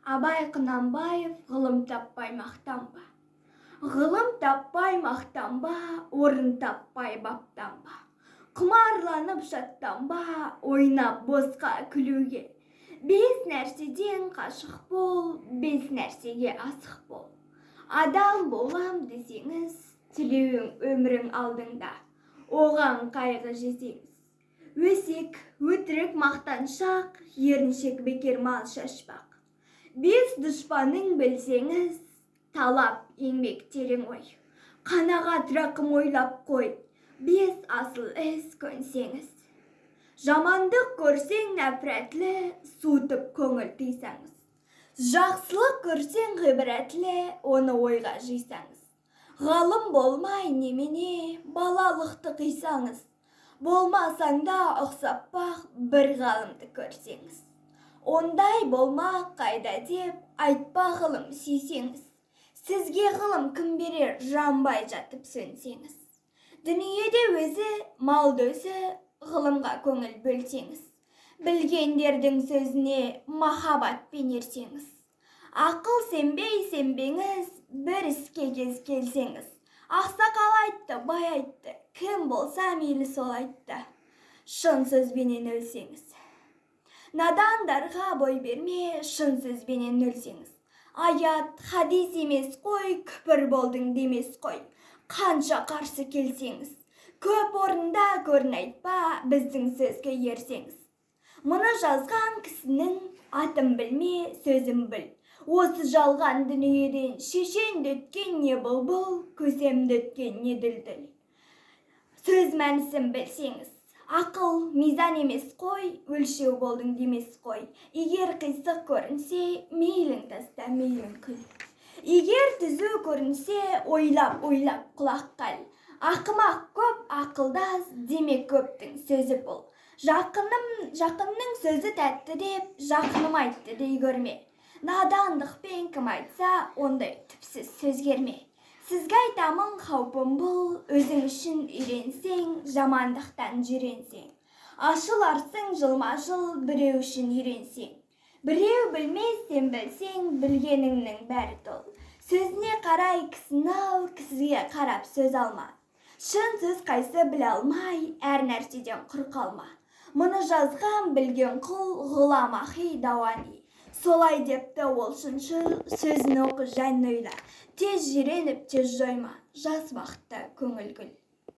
Абай Құнанбаев ғылым таппай мақтанба. Ғылым таппай мақтанба, орын таппай баптанба. Құмарланып шаттанба, ойнап босқа күлуге. Бес нәрседен қашық бол, бес нәрсеге асық бол. Адам болам десеңіз, тілеуің өмірің алдыңда. Оған қайғы жесеңіз. Өсек, өтірік мақтаншақ, еріншек бекер мал шашпақ. Бес дұшпаның білсеңіз, талап еңбек терең ой. Қанағат рақым ойлап қой, бес асыл іс көнсеңіз. Жамандық көрсең нәпрәтлі, суытып көңіл тыйсаңыз. Жақсылық көрсең ғибратлі, оны ойға жисаңыз. Ғалым болмай немене, балалықты қисаңыз. Болмасаң да ұқсап бақ, бір ғалымды көрсеңіз. Ондай болмақ қайда деп, айтпа ғылым сүйсеңіз. Сізге ғылым кім берер, жанбай жатып сөнсеңіз. Дүниеде өзі, малды өзі, ғылымға көңіл бөлсеңіз. Білгендердің сөзіне махаббатпен ерсеңіз. Ақыл сенбеңіз, бір іске кез келсеңіз. Ақсақал айтты, бай айтты, кім болса мейлі сол айтты. Шын сөзбенен өлсеңіз. Надандарға бой берме, шын сөзбенен өлсеңіз. Аят, хадис емес қой, күпір болдың демес қой. Қанша қарсы келсеңіз. Көп орында көрін айтпа, біздің сөзге ерсеңіз. Мұны жазған кісінің атын білме, сөзім біл. Осы жалған дүниеден шешенді өткен не бұлбұл, көсемді өткен не дүлдүл. Сөз мәнісін білсеңіз. Ақыл мизан емес қой, өлшеу болдың демес қой. Егер қисық көрінсе, мейлің таста, мейлің күл. Егер түзу көрінсе, ойлап құлақ қал. Ақымақ көп, ақылдас, демек көптің сөзі бұл. Жақынның сөзі тәтті деп, жақыным айтты дей көрме. Надандықпен кім айтса, ондай түпсіз сөз керме. Сізге айтамын қаупым бұл, өзің үшін үйренсең, жамандықтан жүренсең. Ашыларсың жылма-жыл, біреу үшін үйренсең. Біреу білмес, сен білсең, білгеніңнің бәрі тол. Сөзіне қарай кісін ал, кісіге қарап сөз алма. Шын сөз қайсы біле алмай, әр нәрседен құр қалма. Мұны жазған білген құл, ғұлам ахи дауани. Солай депті ол шыншыл, сөзін оқы жан ойла. Тез жиреніп, тез жойма, жас уақытта көңіл гүл.